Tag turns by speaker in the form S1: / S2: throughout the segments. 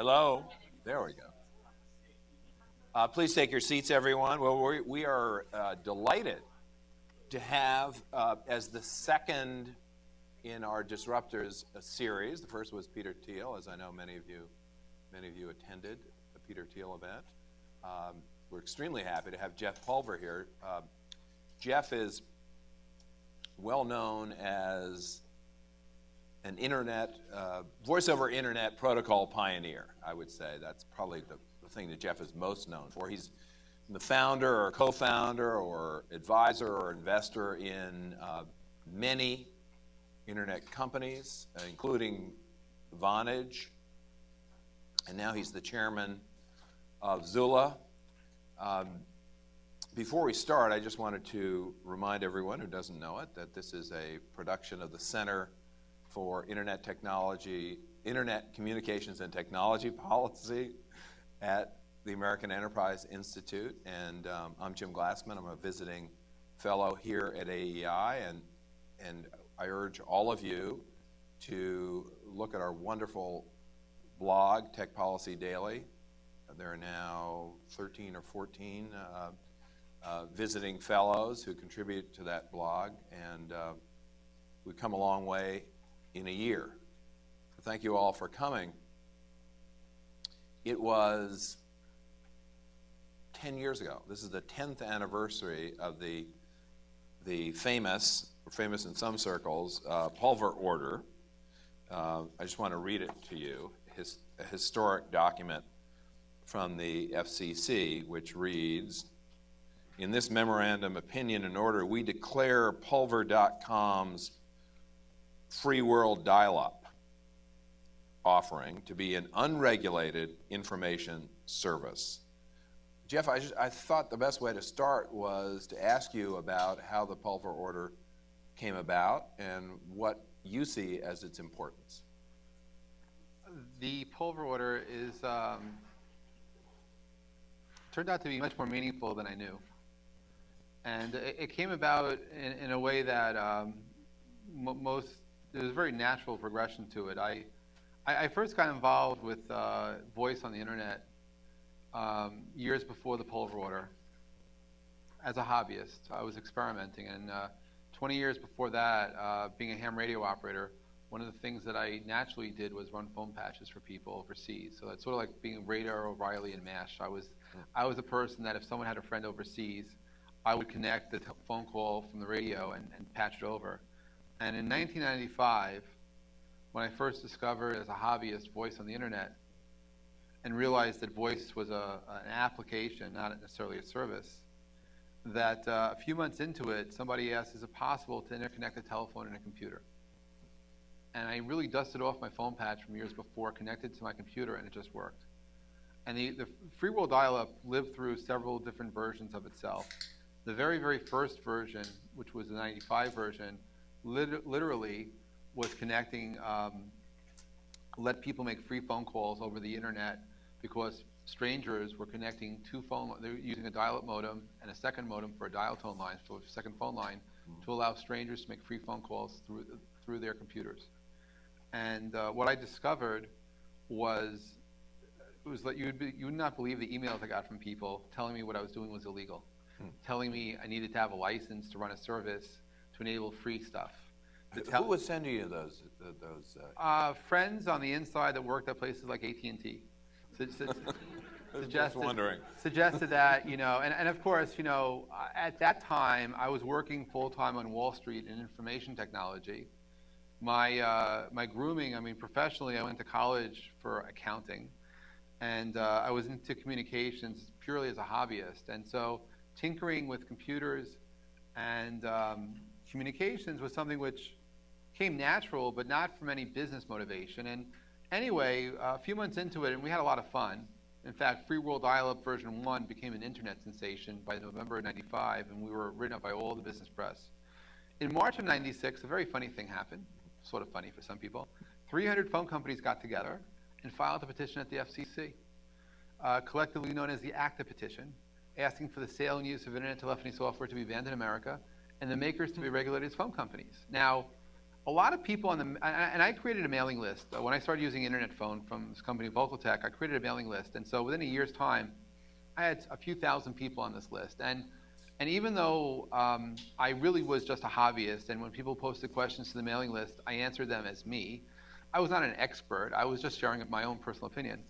S1: Hello. There we go. Please take your seats, everyone. Well, we are delighted to have, as the second in our Disruptors series, the first was Peter Thiel, as I know many of you attended the Peter Thiel event. We're extremely happy to have Jeff Pulver here. Jeff is well known as an internet, voice over internet protocol pioneer, I would say. That's probably the thing that Jeff is most known for. He's the founder or co-founder or advisor or investor in many internet companies, including Vonage, and now he's the chairman of Zula. Before we start, I just wanted to remind everyone who doesn't know it that this is a production of the Center for Internet Technology, Internet Communications and Technology Policy at the American Enterprise Institute. And I'm Jim Glassman. I'm a visiting fellow here at AEI, and I urge all of you to look at our wonderful blog, Tech Policy Daily. There are now 13 or 14 visiting fellows who contribute to that blog, and we've come a long way in a year. Thank you all for coming. It was 10 years ago. This is the 10th anniversary of the famous in some circles, Pulver Order. I just want to read it to you. A historic document from the FCC, which reads, "In this memorandum, opinion, and order, we declare Pulver.com's free world dial-up offering to be an unregulated information service." Jeff, I thought the best way to start was to ask you about how the Pulver Order came about and what you see as its importance.
S2: The Pulver Order is turned out to be much more meaningful than I knew. And it came about in a way that there's a very natural progression to it. I first got involved with voice on the internet years before the Pulver Order as a hobbyist. I was experimenting, and 20 years before that, being a ham radio operator, one of the things that I naturally did was run phone patches for people overseas. So that's sort of like being Radar, O'Reilly, and MASH. I was a person that if someone had a friend overseas, I would connect the phone call from the radio and patch it over. And in 1995, when I first discovered as a hobbyist voice on the internet and realized that voice was an application, not necessarily a service, that a few months into it, somebody asked, is it possible to interconnect a telephone and a computer? And I really dusted off my phone patch from years before, connected to my computer, and it just worked. And the free world dial-up lived through several different versions of itself. The very, very first version, which was the 95 version, literally was connecting, let people make free phone calls over the internet because strangers were connecting they were using a dial-up modem and a second modem for a dial tone line, for a second phone line, to allow strangers to make free phone calls through their computers. And what I discovered was that you would not believe the emails I got from people telling me what I was doing was illegal, telling me I needed to have a license to run a service to enable free stuff.
S1: Who was sending you those?
S2: Friends on the inside that worked at places like AT&T. Suggested that, and of course, at that time, I was working full-time on Wall Street in information technology. My grooming, professionally, I went to college for accounting, and I was into communications purely as a hobbyist. And so tinkering with computers and communications was something which came natural, but not from any business motivation. And anyway, a few months into it, and we had a lot of fun. In fact, Free World Dial-Up version 1 became an internet sensation by November of 95, and we were written up by all the business press. In March of 96, a very funny thing happened, sort of funny for some people. 300 phone companies got together and filed a petition at the FCC, collectively known as the ACTA petition, asking for the sale and use of internet telephony software to be banned in America and the makers to be regulated as phone companies. Now, a lot of people and I created a mailing list. When I started using internet phone from this company, Vocal Tech, I created a mailing list. And so within a year's time, I had a few thousand people on this list. And even though I really was just a hobbyist, and when people posted questions to the mailing list, I answered them as me, I was not an expert. I was just sharing my own personal opinion.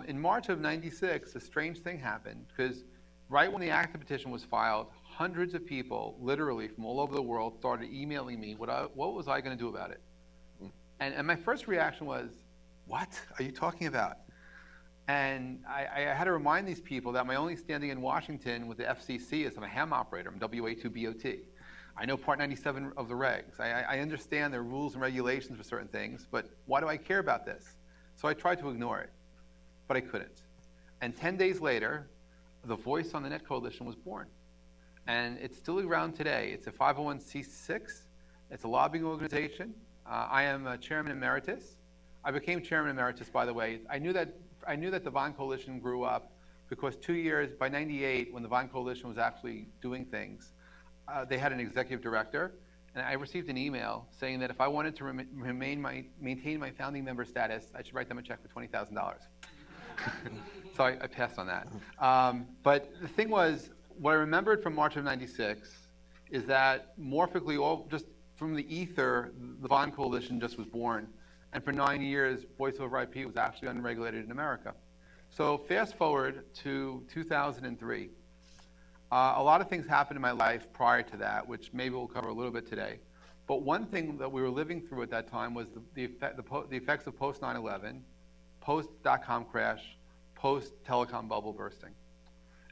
S2: In March of '96, a strange thing happened, because right when the ACTA petition was filed, hundreds of people, literally from all over the world, started emailing me what was I going to do about it. And my first reaction was, what are you talking about? And I had to remind these people that my only standing in Washington with the FCC is I'm a ham operator. I'm WA2BOT. I know Part 97 of the regs. I understand there are rules and regulations for certain things, but why do I care about this? So I tried to ignore it, but I couldn't. And 10 days later, the Voice on the Net Coalition was born. And it's still around today. It's a 501c6. It's a lobbying organization. I am a chairman emeritus. I became chairman emeritus, by the way. I knew that the Vaughn Coalition grew up because 2 years, by '98, when the Vaughn Coalition was actually doing things, they had an executive director, and I received an email saying that if I wanted to maintain my founding member status, I should write them a check for $20,000. So I passed on that. But the thing was, what I remembered from March of '96 is that morphically, all just from the ether, the Vaughn Coalition just was born. And for 9 years, voice over IP was actually unregulated in America. So fast forward to 2003. A lot of things happened in my life prior to that, which maybe we'll cover a little bit today. But one thing that we were living through at that time was the effects of post 9/11, post dot-com crash, post telecom bubble bursting.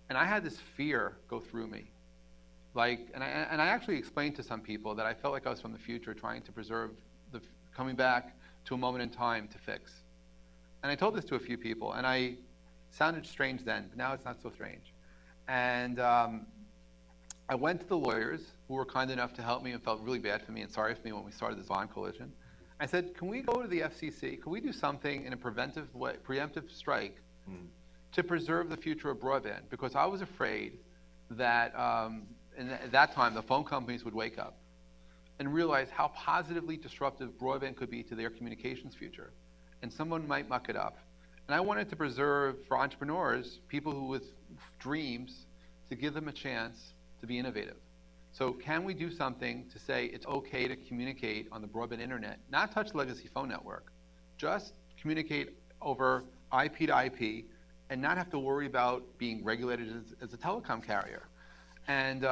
S2: And I had this fear go through me. And I actually explained to some people that I felt like I was from the future, trying to preserve coming back to a moment in time to fix. And I told this to a few people, and I sounded strange then, but now it's not so strange. And I went to the lawyers who were kind enough to help me and felt really bad for me and sorry for me when we started this Vaughn Coalition. I said, can we go to the FCC? Can we do something in a preemptive strike to preserve the future of broadband? Because I was afraid that at that time the phone companies would wake up and realize how positively disruptive broadband could be to their communications future. And someone might muck it up. And I wanted to preserve, for entrepreneurs, people who with dreams, to give them a chance to be innovative. So can we do something to say it's okay to communicate on the broadband internet, not touch the legacy phone network, just communicate over IP to IP and not have to worry about being regulated as a telecom carrier? And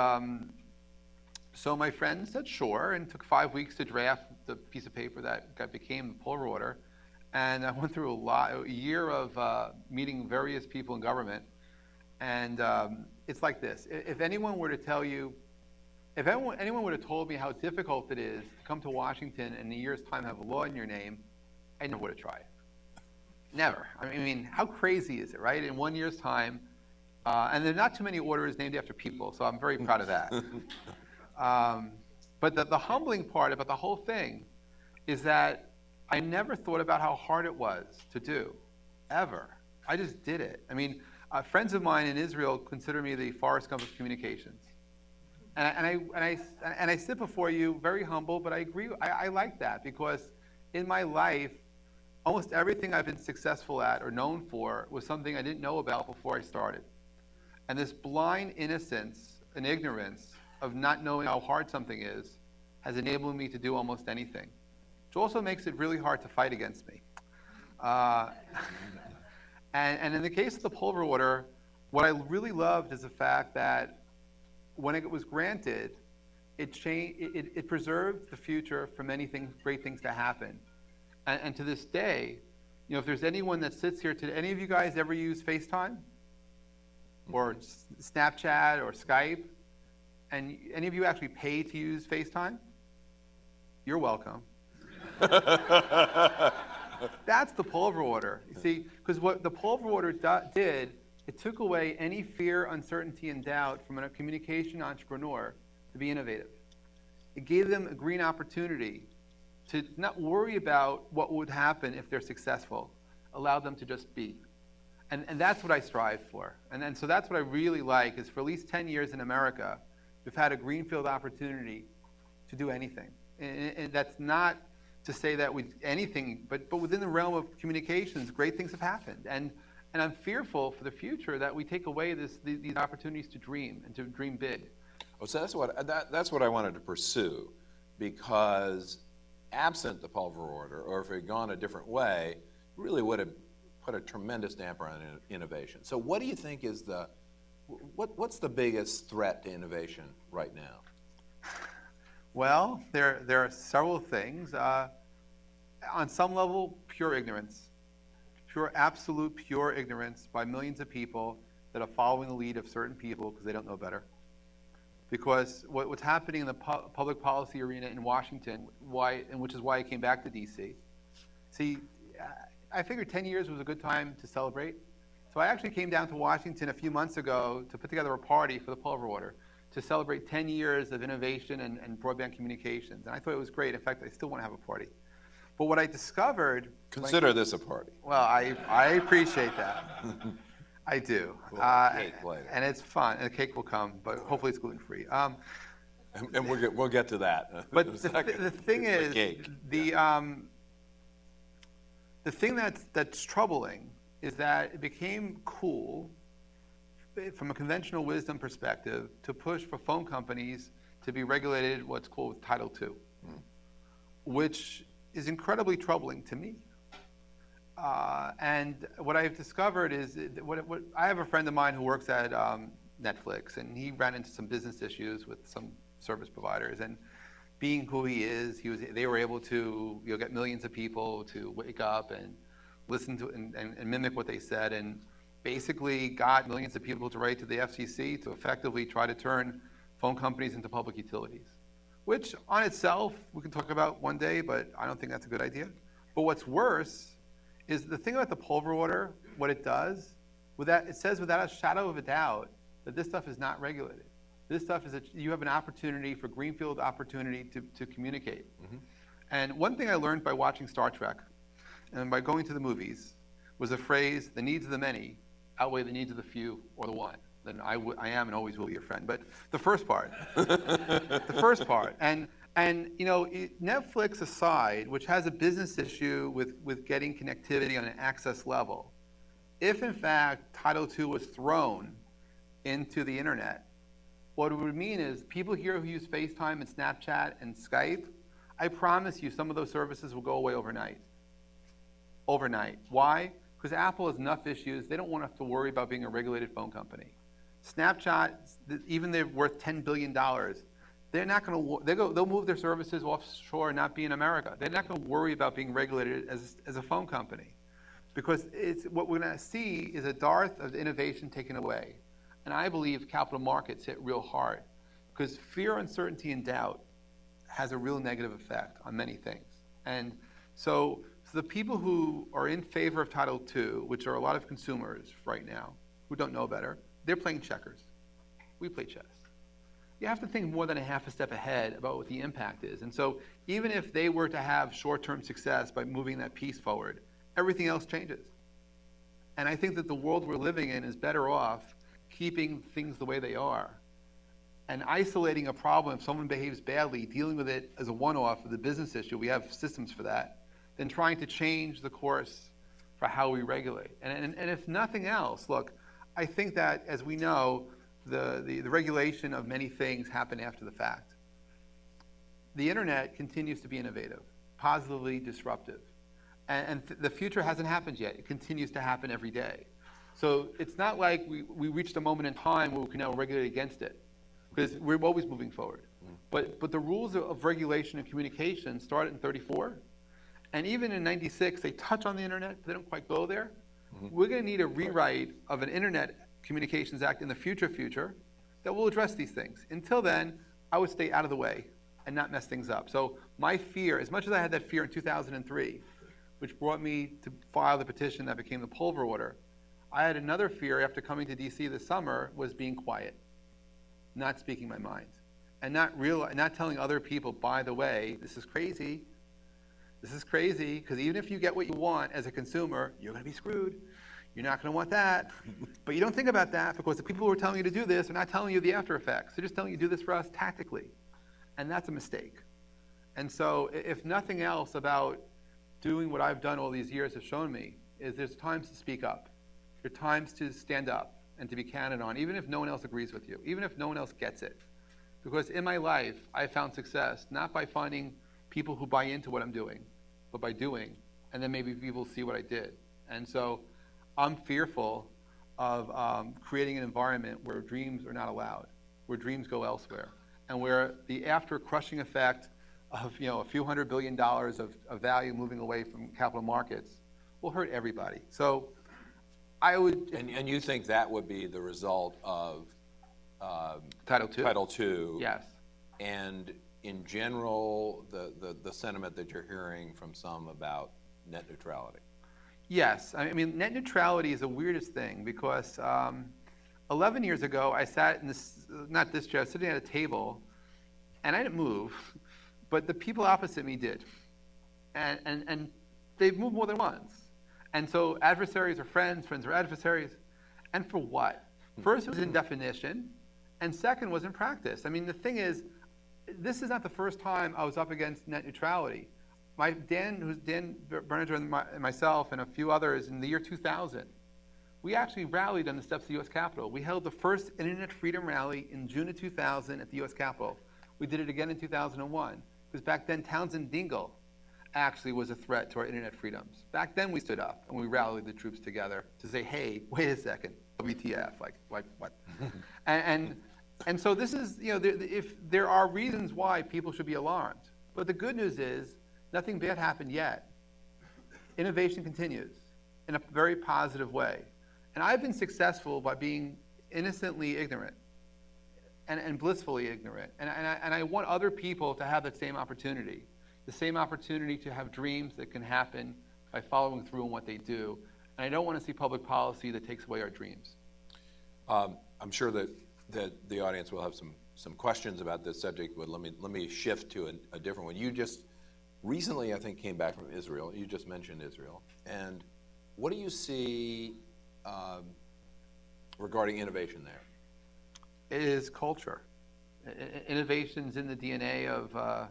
S2: so my friend said sure, and took 5 weeks to draft the piece of paper that became the Pulver Order. And I went through a year of meeting various people in government. And it's like this. If anyone were to tell you, if anyone would have told me how difficult it is to come to Washington and in a year's time have a law in your name, I never would have tried. Never. I mean, how crazy is it, right? In 1 year's time, and there are not too many orders named after people, so I'm very proud of that. But the humbling part about the whole thing is that I never thought about how hard it was to do, ever. I just did it. I mean, friends of mine in Israel consider me the Forrest Gump of communications. And I sit before you very humble, but I agree. I like that because in my life, almost everything I've been successful at or known for was something I didn't know about before I started. And this blind innocence and ignorance of not knowing how hard something is has enabled me to do almost anything, which also makes it really hard to fight against me. And in the case of the Pulver Order, what I really loved is the fact that when it was granted, it preserved the future for many things, great things to happen. And to this day, you know, if there's anyone that sits here today, any of you guys ever use FaceTime? Or Snapchat or Skype? And any of you actually pay to use FaceTime? You're welcome. That's the Pulver Order. You see, because what the Pulver Order did, it took away any fear, uncertainty, and doubt from a communication entrepreneur to be innovative. It gave them a green opportunity to not worry about what would happen if they're successful. Allowed them to just be. And that's what I strive for. And so that's what I really like, is for at least 10 years in America, we've had a greenfield opportunity to do anything. And that's not to say that anything, but within the realm of communications, great things have happened. And I'm fearful for the future that we take away these opportunities to dream and to dream big.
S1: Oh, so that's what I wanted to pursue, because absent the Pulver Order, or if it had gone a different way, really would have put a tremendous damper on innovation. So what do you think is what's the biggest threat to innovation right now?
S2: Well, there are several things. On some level, pure ignorance. Absolute pure ignorance by millions of people that are following the lead of certain people because they don't know better. Because what's happening in the public policy arena in Washington, which is why I came back to DC. See, I figured 10 years was a good time to celebrate. So I actually came down to Washington a few months ago to put together a party for the Pulver Order to celebrate 10 years of innovation and broadband communications. And I thought it was great. In fact, I still want to have a party. But what I discovered...
S1: Consider this a party.
S2: Well, I appreciate that. I do.
S1: Cake later.
S2: And it's fun. And the cake will come, but hopefully it's gluten-free.
S1: And we'll get to that.
S2: But the thing is, the thing that's troubling is that it became cool, from a conventional wisdom perspective, to push for phone companies to be regulated what's called Title II, which is incredibly troubling to me. And what I've discovered is, I have a friend of mine who works at Netflix, and he ran into some business issues with some service providers. And being who he is, they were able to get millions of people to wake up and listen to and mimic what they said, and basically got millions of people to write to the FCC to effectively try to turn phone companies into public utilities, which on itself we can talk about one day, but I don't think that's a good idea. But what's worse is the thing about the Pulver Order, what it does, it says without a shadow of a doubt that this stuff is not regulated. This stuff is you have an opportunity for greenfield opportunity to communicate. Mm-hmm. And one thing I learned by watching Star Trek and by going to the movies was a phrase, the needs of the many outweigh the needs of the few or the one. Then I am and always will be your friend. But the first part, and Netflix aside, which has a business issue with getting connectivity on an access level, if in fact Title II was thrown into the internet, what it would mean is people here who use FaceTime and Snapchat and Skype, I promise you some of those services will go away overnight. Overnight. Why? Because Apple has enough issues. They don't want to have to worry about being a regulated phone company. Snapchat, even they're worth $10 billion, they're not going to. They'll move their services offshore and not be in America. They're not going to worry about being regulated as a phone company, because what we're going to see is a dearth of innovation taken away. And I believe capital markets hit real hard, because fear, uncertainty, and doubt has a real negative effect on many things. And so the people who are in favor of Title II, which are a lot of consumers right now who don't know better, they're playing checkers. We play chess. You have to think more than a half a step ahead about what the impact is. And so even if they were to have short-term success by moving that piece forward, everything else changes. And I think that the world we're living in is better off keeping things the way they are and isolating a problem if someone behaves badly, dealing with it as a one-off with a business issue. We have systems for that, than trying to change the course for how we regulate. And if nothing else, look, I think that, as we know, the regulation of many things happen after the fact. The internet continues to be innovative, positively disruptive. And the future hasn't happened yet. It continues to happen every day. So it's not like we reached a moment in time where we can now regulate against it, because we're always moving forward. But the rules of regulation and communication started in 1934. And even in 1996, they touch on the internet, but they don't quite go there. Mm-hmm. We're going to need a rewrite of an Internet Communications Act in the future that will address these things. Until then, I would stay out of the way and not mess things up. So my fear, as much as I had that fear in 2003, which brought me to file the petition that became the Pulver Order, I had another fear after coming to DC this summer, was being quiet, not speaking my mind, and not telling other people, by the way, this is crazy, because even if you get what you want as a consumer, you're going to be screwed. You're not going to want that. But you don't think about that, because the people who are telling you to do this are not telling you the after effects. They're just telling you to do this for us tactically. And that's a mistake. And so if nothing else about doing what I've done all these years has shown me, is there's times to speak up. There are times to stand up and to be counted on, even if no one else agrees with you, even if no one else gets it. Because in my life, I found success not by finding people who buy into what I'm doing, but by doing, and then maybe people see what I did. And so I'm fearful of creating an environment where dreams are not allowed, where dreams go elsewhere, and where the after crushing effect of a few $100 billion of value moving away from capital markets will hurt everybody. So I would...
S1: And you think that would be the result of
S2: Title II?
S1: Title II.
S2: Yes.
S1: And in general, the sentiment that you're hearing from some about net neutrality.
S2: Yes. I mean, net neutrality is the weirdest thing because 11 years ago, I sat in this, not this chair, sitting at a table, and I didn't move, but the people opposite me did. And they've moved more than once. And so adversaries are friends, friends are adversaries. And for what? First, it was in definition, and second was in practice. I mean, the thing is, this is not the first time I was up against net neutrality. Dan Berninger and myself and a few others in the year 2000, we actually rallied on the steps of the U.S. Capitol. We held the first Internet Freedom Rally in June of 2000 at the U.S. Capitol. We did it again in 2001, because back then Townsend Dingle actually was a threat to our internet freedoms. Back then we stood up and we rallied the troops together to say, hey, wait a second, WTF, like what? and so this is, if there are reasons why people should be alarmed. But the good news is, nothing bad happened yet. Innovation continues in a very positive way. And I've been successful by being innocently ignorant and blissfully ignorant. And I want other people to have that same opportunity, the same opportunity to have dreams that can happen by following through on what they do. And I don't want to see public policy that takes away our dreams.
S1: I'm sure that the audience will have some questions about this subject, but let me shift to a different one. You just recently, I think, came back from Israel. You just mentioned Israel. And what do you see regarding innovation there?
S2: It is culture. Innovation's in the DNA of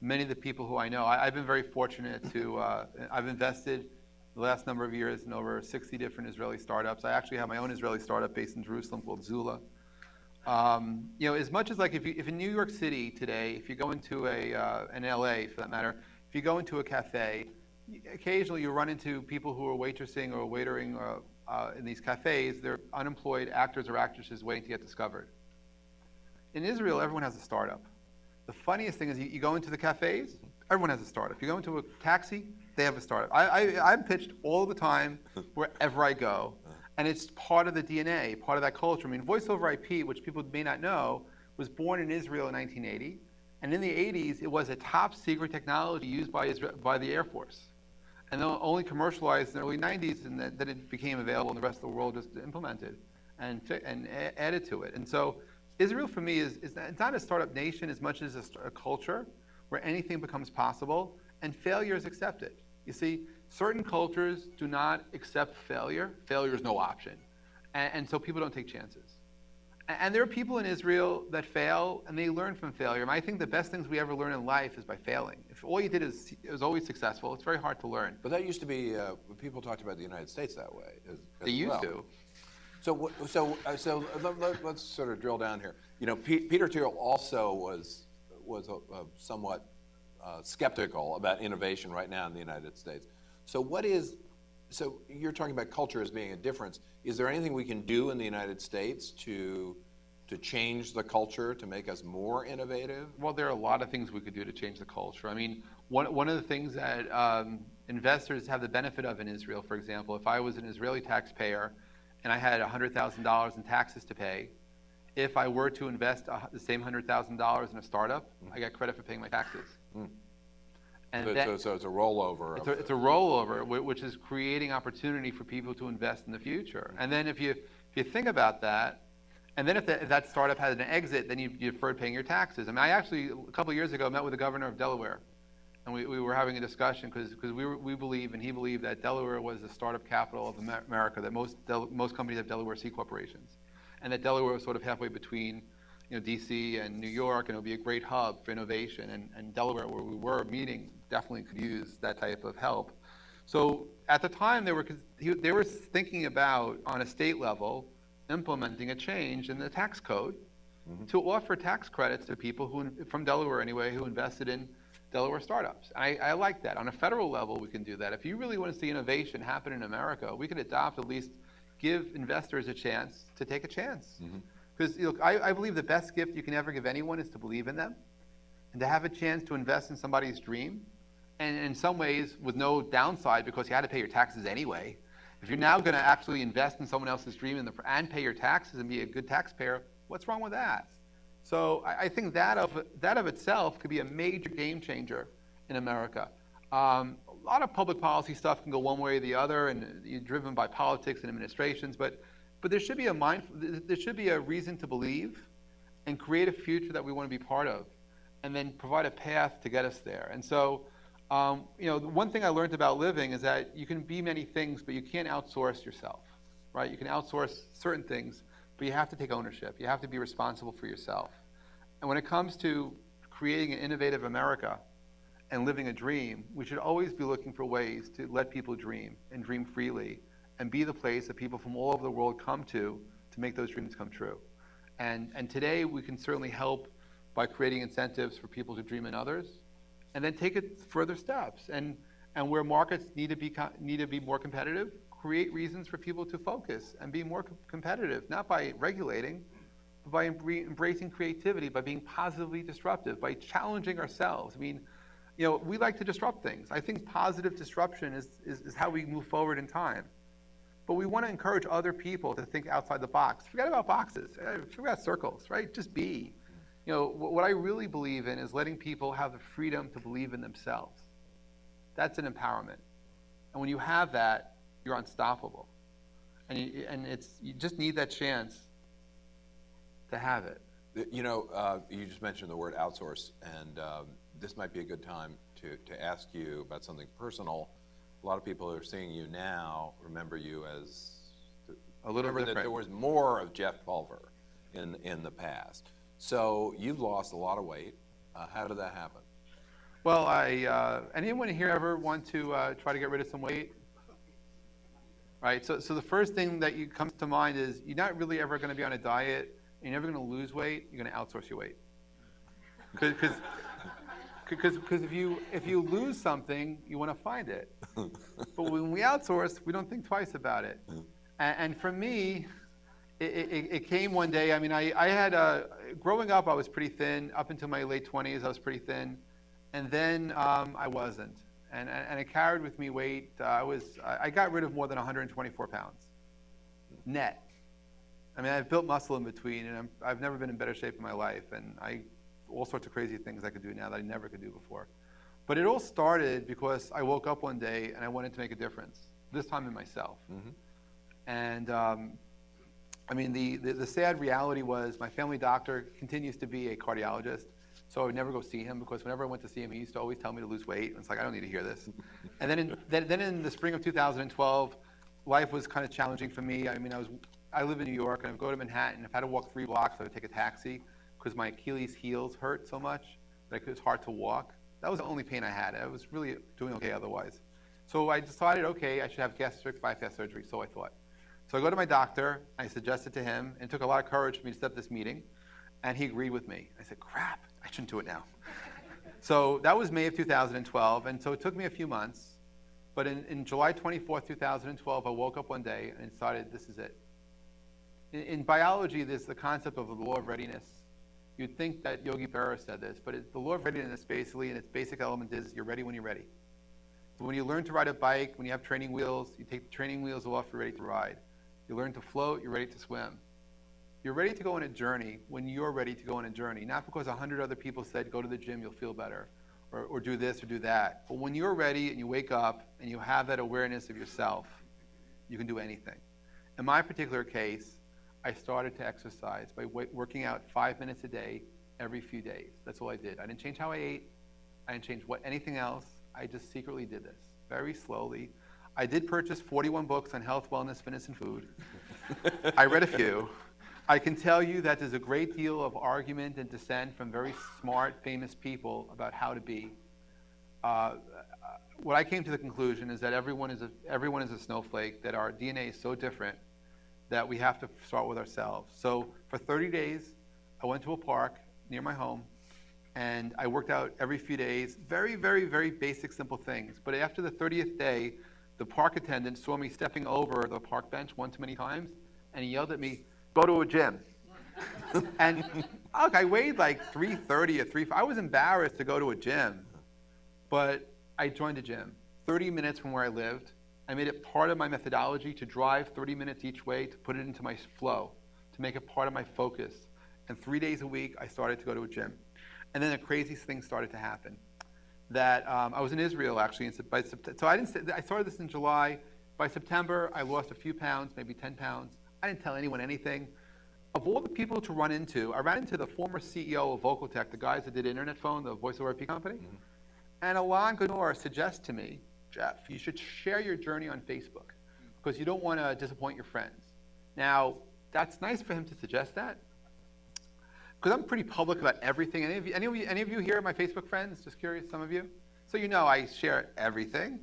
S2: many of the people who I know. I've been very fortunate to, I've invested the last number of years in over 60 different Israeli startups. I actually have my own Israeli startup based in Jerusalem called Zula. As much as like if in New York City today, if you go into in LA for that matter, if you go into a cafe, occasionally you run into people who are waitressing or waitering in these cafes. They're unemployed actors or actresses waiting to get discovered. In Israel, everyone has a startup. The funniest thing is you go into the cafes, everyone has a startup. You go into a taxi, they have a startup. I'm pitched all the time wherever I go. And it's part of the DNA, part of that culture. I mean, voice over IP, which people may not know, was born in Israel in 1980. And in the 80s, it was a top secret technology used by the Air Force. And then only commercialized in the early 90s, and then it became available in the rest of the world just implemented and added to it. And so Israel, for me, it's not a startup nation as much as a culture where anything becomes possible, and failure is accepted. You see, certain cultures do not accept failure. Failure is no option. And so people don't take chances. And there are people in Israel that fail, and they learn from failure. And I think the best things we ever learn in life is by failing. If all you did is always successful, it's very hard to learn.
S1: But that used to be, people talked about the United States that way as
S2: They used
S1: well.
S2: to.
S1: So let's sort of drill down here. Peter Thiel also was somewhat skeptical about innovation right now in the United States. So you're talking about culture as being a difference. Is there anything we can do in the United States to change the culture, to make us more innovative?
S2: Well, there are a lot of things we could do to change the culture. I mean, one of the things that investors have the benefit of in Israel, for example, if I was an Israeli taxpayer and I had $100,000 in taxes to pay, if I were to invest the same $100,000 in a startup, I get credit for paying my taxes. And
S1: so it's a rollover.
S2: It's a rollover, which is creating opportunity for people to invest in the future. And then if you think about that, and then if that startup had an exit, then you deferred paying your taxes. I mean, I actually, a couple of years ago, met with the governor of Delaware. And we were having a discussion because we believe, and he believed, that Delaware was the startup capital of America, that most companies have Delaware C corporations. And that Delaware was sort of halfway between DC and New York, and it would be a great hub for innovation. And Delaware, where we were meeting, definitely could use that type of help. So at the time, they were thinking about, on a state level, implementing a change in the tax code to offer tax credits to people who, from Delaware anyway, who invested in Delaware startups. I like that. On a federal level, we can do that. If you really want to see innovation happen in America, we could adopt, at least give investors a chance to take a chance. Because I believe the best gift you can ever give anyone is to believe in them and to have a chance to invest in somebody's dream. And in some ways, with no downside, because you had to pay your taxes anyway. If you're now going to actually invest in someone else's dream and pay your taxes and be a good taxpayer, what's wrong with that? So I think that of itself could be a major game changer in America. A lot of public policy stuff can go one way or the other, and you're driven by politics and administrations. But there should be a reason to believe, and create a future that we want to be part of, and then provide a path to get us there. And so, the one thing I learned about living is that you can be many things, but you can't outsource yourself, right? You can outsource certain things, but you have to take ownership. You have to be responsible for yourself. And when it comes to creating an innovative America and living a dream, we should always be looking for ways to let people dream and dream freely and be the place that people from all over the world come to make those dreams come true. And today we can certainly help by creating incentives for people to dream in others, and then take it further steps. And where markets need to be more competitive, create reasons for people to focus and be more competitive, not by regulating, but by embracing creativity, by being positively disruptive, by challenging ourselves. I mean, we like to disrupt things. I think positive disruption is how we move forward in time. But we want to encourage other people to think outside the box. Forget about boxes, forget about circles, right? Just be. What I really believe in is letting people have the freedom to believe in themselves. That's an empowerment. And when you have that, you're unstoppable. And you just need that chance to have it.
S1: You just mentioned the word outsource, and this might be a good time to ask you about something personal. A lot of people who are seeing you now remember you as
S2: a little different.
S1: That there was more of Jeff Pulver in the past. So you've lost a lot of weight. How did that happen?
S2: Well, anyone here ever want to try to get rid of some weight? Right. So the first thing that comes to mind is you're not really ever going to be on a diet. You're never going to lose weight. You're going to outsource your weight. Because if you lose something, you want to find it. But when we outsource, we don't think twice about it. And for me, it came one day. I mean, I had growing up, I was pretty thin. Up until my late 20s, I was pretty thin, and then I wasn't. And it carried with me weight. I got rid of more than 124 pounds net. I mean, I've built muscle in between, and I've never been in better shape in my life. And all sorts of crazy things I could do now that I never could do before. But it all started because I woke up one day and I wanted to make a difference. This time in myself. And I mean, the sad reality was my family doctor continues to be a cardiologist, so I would never go see him because whenever I went to see him, he used to always tell me to lose weight. And it's like, I don't need to hear this. And then in the spring of 2012, life was kind of challenging for me. I mean, I live in New York, and I would go to Manhattan. If I had to walk 3 blocks, I would take a taxi because my Achilles heels hurt so much that it was hard to walk. That was the only pain I had. I was really doing okay otherwise. So I decided, okay, I should have gastric bypass surgery, so I thought. So I go to my doctor, I suggested to him, and it took a lot of courage for me to set this meeting, and he agreed with me. I said, crap, I shouldn't do it now. So that was May of 2012, and so it took me a few months, but in July 24th, 2012, I woke up one day and decided this is it. In biology, there's the concept of the law of readiness. You'd think that Yogi Berra said this, but the law of readiness basically, in its basic element, is you're ready when you're ready. So when you learn to ride a bike, when you have training wheels, you take the training wheels off, you're ready to ride. You learn to float, you're ready to swim. You're ready to go on a journey when you're ready to go on a journey, not because 100 other people said, go to the gym, you'll feel better, or do this or do that. But when you're ready and you wake up and you have that awareness of yourself, you can do anything. In my particular case, I started to exercise by working out 5 minutes a day every few days. That's all I did. I didn't change how I ate. I didn't change anything else. I just secretly did this very slowly. I did purchase 41 books on health, wellness, fitness, and food. I read a few. I can tell you that there's a great deal of argument and dissent from very smart, famous people about how to be. What I came to the conclusion is that everyone is a snowflake, that our DNA is so different that we have to start with ourselves. So for 30 days, I went to a park near my home, and I worked out every few days, very, very, very basic, simple things. But after the 30th day, the park attendant saw me stepping over the park bench one too many times, and he yelled at me, "Go to a gym." And look, I weighed like 330 or 3. I was embarrassed to go to a gym, but I joined a gym 30 minutes from where I lived. I made it part of my methodology to drive 30 minutes each way, to put it into my flow, to make it part of my focus. And 3 days a week, I started to go to a gym. And then the craziest thing started to happen. That I was in Israel actually, so I started this in July. By September, I lost a few pounds, maybe 10 pounds. I didn't tell anyone anything. Of all the people to run into, I ran into the former CEO of Vocaltech, the guys that did Internet Phone, the voice over IP company. Mm-hmm. And Alon Gunor suggests to me, "Jeff, you should share your journey on Facebook because you don't want to disappoint your friends." Now, that's nice for him to suggest that because I'm pretty public about everything. Any of you here are my Facebook friends? Just curious, some of you? So you know I share everything.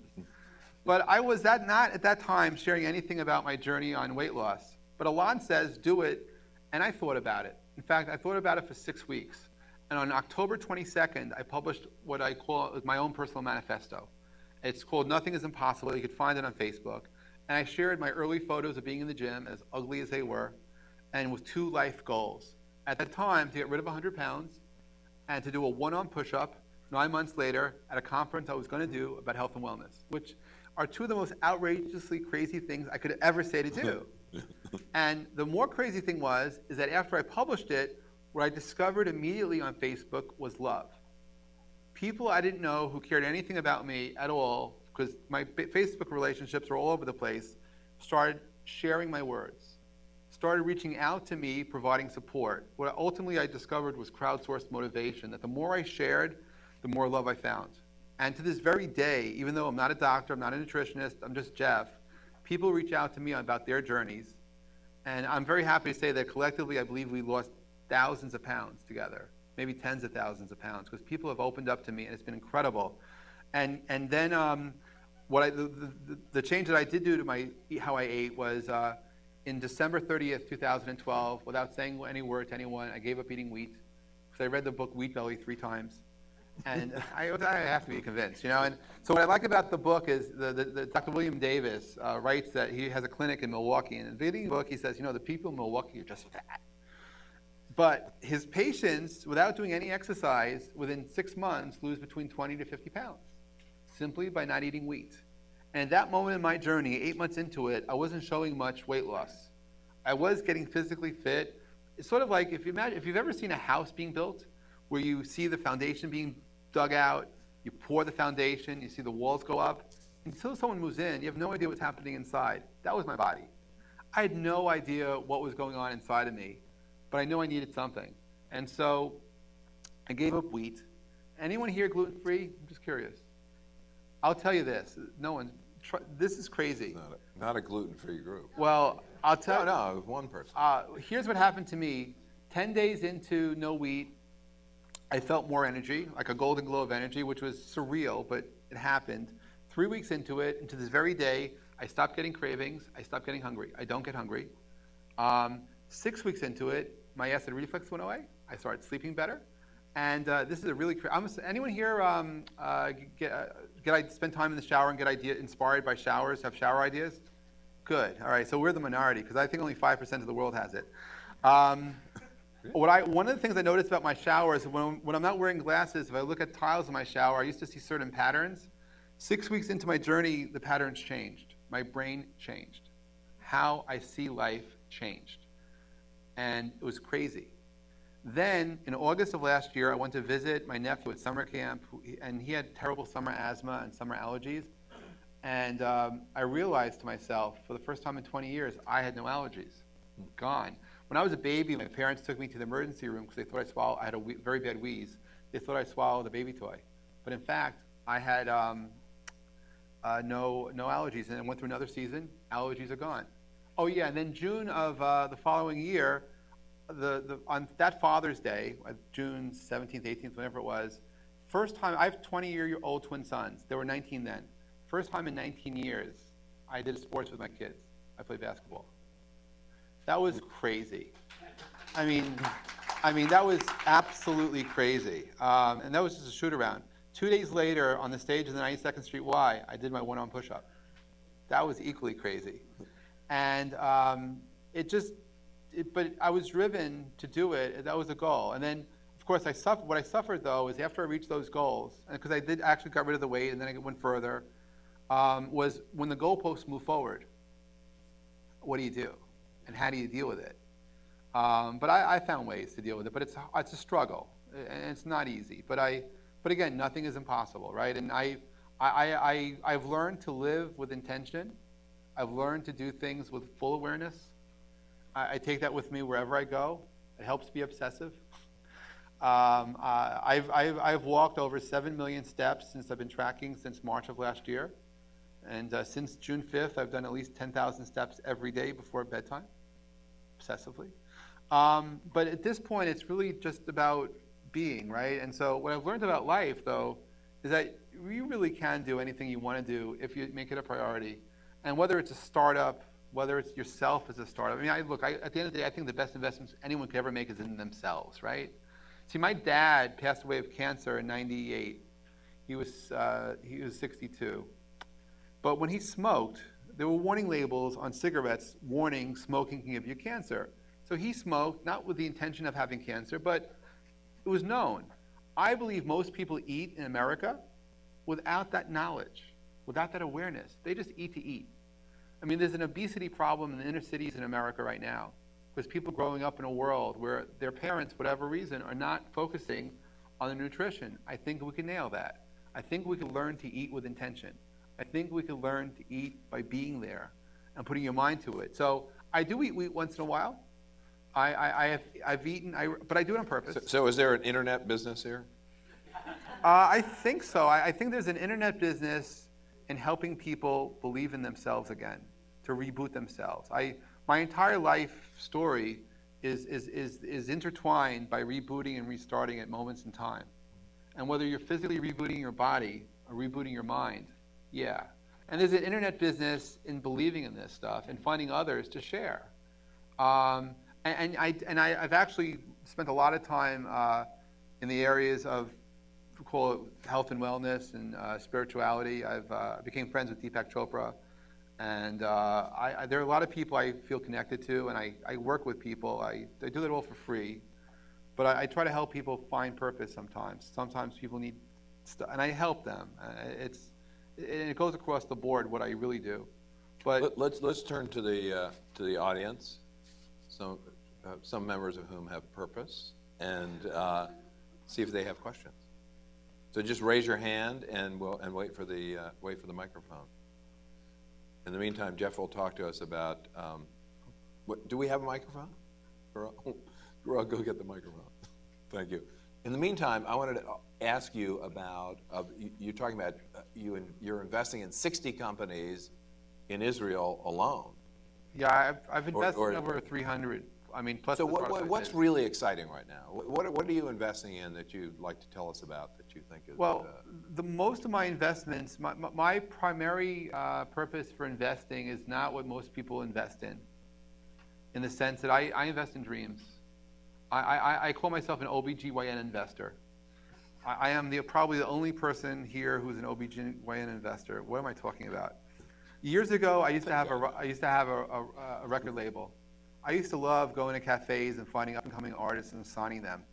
S2: But I was not at that time sharing anything about my journey on weight loss. But Alon says, do it, and I thought about it. In fact, I thought about it for 6 weeks. And on October 22nd, I published what I call my own personal manifesto. It's called Nothing is Impossible. You could find it on Facebook. And I shared my early photos of being in the gym, as ugly as they were, and with 2 life goals. At that time, to get rid of 100 pounds and to do a one-arm push-up 9 months later at a conference I was going to do about health and wellness, which are 2 of the most outrageously crazy things I could ever say to do. And the more crazy thing is that after I published it, what I discovered immediately on Facebook was love. People I didn't know who cared anything about me at all, because my Facebook relationships are all over the place, started sharing my words, started reaching out to me, providing support. What ultimately I discovered was crowdsourced motivation, that the more I shared, the more love I found. And to this very day, even though I'm not a doctor, I'm not a nutritionist, I'm just Jeff, people reach out to me about their journeys. And I'm very happy to say that collectively, I believe we lost thousands of pounds together, maybe tens of thousands of pounds, because people have opened up to me, and it's been incredible. And then the change that I did do to how I ate was in December 30th, 2012, without saying any word to anyone, I gave up eating wheat, because I read the book Wheat Belly 3 times. And I have to be convinced, you know. And so what I like about the book is the Dr. William Davis writes that he has a clinic in Milwaukee. And in the beginning of the book, he says, you know, the people in Milwaukee are just fat. But his patients, without doing any exercise, within 6 months, lose between 20 to 50 pounds, simply by not eating wheat. And at that moment in my journey, 8 months into it, I wasn't showing much weight loss. I was getting physically fit. It's sort of like if you've ever seen a house being built, where you see the foundation being dug out, you pour the foundation, you see the walls go up. Until someone moves in, you have no idea what's happening inside. That was my body. I had no idea what was going on inside of me, but I knew I needed something. And so I gave up wheat. Anyone here gluten-free? I'm just curious. I'll tell you this. This is crazy.
S1: It's not a gluten-free group.
S2: Well, I'll tell you.
S1: No, one person.
S2: Here's what happened to me. 10 days into no wheat, I felt more energy, like a golden glow of energy, which was surreal, but it happened. 3 weeks into it, and to this very day, I stopped getting cravings. I stopped getting hungry. I don't get hungry. 6 weeks into it, my acid reflux went away. I started sleeping better. And this is a really anyone here spend time in the shower and get inspired by showers, have shower ideas? Good. All right, so we're the minority, because I think only 5% of the world has it. One of the things I noticed about my shower is when I'm not wearing glasses, if I look at tiles in my shower, I used to see certain patterns. 6 weeks into my journey, the patterns changed. My brain changed. How I see life changed. And it was crazy. Then, in August of last year, I went to visit my nephew at summer camp, and he had terrible summer asthma and summer allergies. And I realized to myself, for the first time in 20 years, I had no allergies. Gone. When I was a baby, my parents took me to the emergency room because they thought I had a very bad wheeze. They thought I swallowed a baby toy. But in fact, I had no allergies. And I went through another season. Allergies are gone. Oh, yeah, and then June of the following year, on that Father's Day, June 17th, 18th, whatever it was, first time, I have 20-year-old twin sons. They were 19 then. First time in 19 years, I did sports with my kids. I played basketball. That was crazy. I mean, that was absolutely crazy. And that was just a shoot around. 2 days later, on the stage of the 92nd Street Y, I did my one-arm push-up. That was equally crazy. And but I was driven to do it. That was a goal. And then, of course, what I suffered, though, is after I reached those goals, and because I did actually got rid of the weight, and then I went further, was when the goalposts move forward, what do you do? And how do you deal with it? But I found ways to deal with it. But it's a struggle, and it's not easy. But again, nothing is impossible, right? And I've learned to live with intention. I've learned to do things with full awareness. I take that with me wherever I go. It helps be obsessive. I've walked over 7 million steps since I've been tracking since March of last year. And since June 5th, I've done at least 10,000 steps every day before bedtime, obsessively. But at this point, it's really just about being, right? And so what I've learned about life, though, is that you really can do anything you want to do if you make it a priority. And whether it's a startup, whether it's yourself as a startup. I mean, at the end of the day, I think the best investments anyone could ever make is in themselves, right? See, my dad passed away of cancer in '98. He was 62. But when he smoked, there were warning labels on cigarettes warning smoking can give you cancer. So he smoked, not with the intention of having cancer, but it was known. I believe most people eat in America without that knowledge, without that awareness. They just eat to eat. I mean, there's an obesity problem in the inner cities in America right now because people growing up in a world where their parents, for whatever reason, are not focusing on their nutrition. I think we can nail that. I think we can learn to eat with intention. I think we can learn to eat by being there and putting your mind to it. So I do eat wheat once in a while. I've eaten, but I do it on purpose.
S1: So is there an internet business here?
S2: I think so. I think there's an internet business in helping people believe in themselves again, to reboot themselves. My entire life story is intertwined by rebooting and restarting at moments in time. And whether you're physically rebooting your body or rebooting your mind, yeah. And there's an internet business in believing in this stuff and finding others to share. I've actually spent a lot of time in the areas of, we call it health and wellness and spirituality. I became friends with Deepak Chopra, and there are a lot of people I feel connected to, and I work with people. I do it all for free, but I try to help people find purpose sometimes. Sometimes people need stuff, and I help them. It goes across the board what I really do. But
S1: let's turn to the audience. Some members of whom have purpose, and see if they have questions. So just raise your hand and wait for the microphone. In the meantime, Jeff will talk to us about. Do we have a microphone? I'll go get the microphone. Thank you. In the meantime, I wanted to ask you about. You're talking about you're investing in 60 companies in Israel alone.
S2: Yeah, I've invested in over 300. I mean, plus.
S1: So what's really exciting right now? What are you investing in that you'd like to tell us about that you think is?
S2: Well, the most of my investments, my primary purpose for investing is not what most people invest in the sense that I invest in dreams. I call myself an OBGYN investor. I am probably the only person here who's an OBGYN investor. What am I talking about? Years ago, I used to have a record label. I used to love going to cafes and finding up-and-coming artists and signing them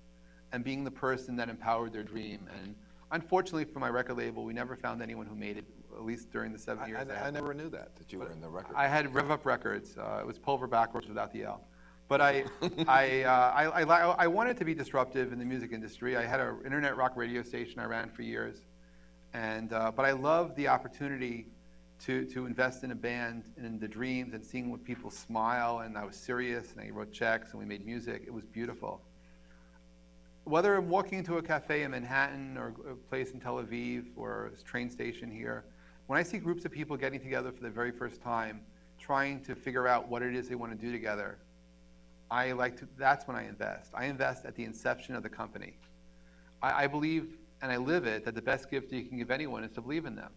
S2: and being the person that empowered their dream. And unfortunately for my record label, we never found anyone who made it, at least during the 7 years.
S1: I never knew that you were in the record.
S2: I had Rev Up Records. It was Pulver backwards without the L. But I wanted to be disruptive in the music industry. I had an internet rock radio station I ran for years. But I loved the opportunity to invest in a band and in the dreams and seeing what people smile, and I was serious, and I wrote checks, and we made music. It was beautiful. Whether I'm walking into a cafe in Manhattan or a place in Tel Aviv or a train station here, when I see groups of people getting together for the very first time, trying to figure out what it is they want to do together, that's when I invest. I invest at the inception of the company. I believe, and I live it, that the best gift you can give anyone is to believe in them.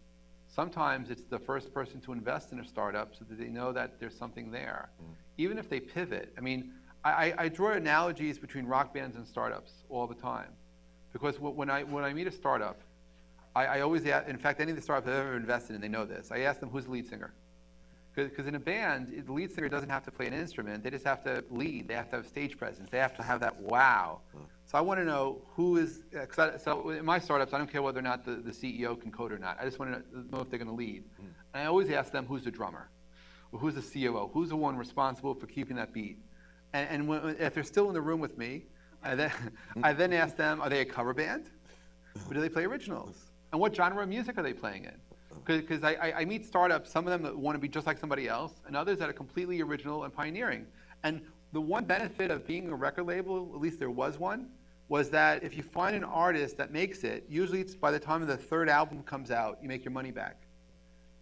S2: Sometimes it's the first person to invest in a startup so that they know that there's something there. Even if they pivot. I mean, I draw analogies between rock bands and startups all the time. Because when I meet a startup, I always ask, in fact, any of the startups I've ever invested in, they know this. I ask them, who's the lead singer? Because in a band, the lead singer doesn't have to play an instrument. They just have to lead. They have to have stage presence. They have to have that wow. So I want to know who is, so in my startups, I don't care whether or not the CEO can code or not. I just want to know if they're going to lead. And I always ask them, who's the drummer? Or who's the COO? Who's the one responsible for keeping that beat? And if they're still in the room with me, I then ask them, are they a cover band? Or do they play originals? And what genre of music are they playing in? Because I meet startups, some of them that want to be just like somebody else, and others that are completely original and pioneering. And the one benefit of being a record label, at least there was one, was that if you find an artist that makes it, usually it's by the time the third album comes out, you make your money back.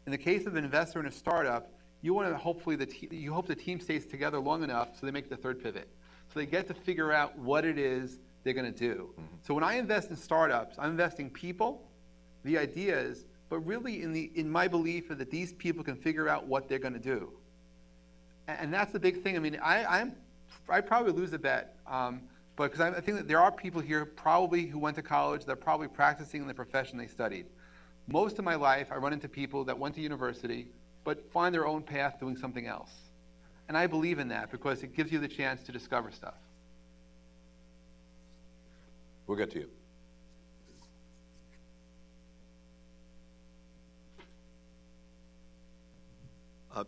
S2: In the case of an investor in a startup, you want to you hope the team stays together long enough so they make the third pivot. So they get to figure out what it is they're going to do. So when I invest in startups, I'm investing people, the ideas, but really in my belief that these people can figure out what they're going to do. And that's the big thing. I mean, I probably lose a bet, but because I think that there are people here probably who went to college that are probably practicing in the profession they studied. Most of my life, I run into people that went to university, but find their own path doing something else. And I believe in that because it gives you the chance to discover stuff.
S1: We'll get to you.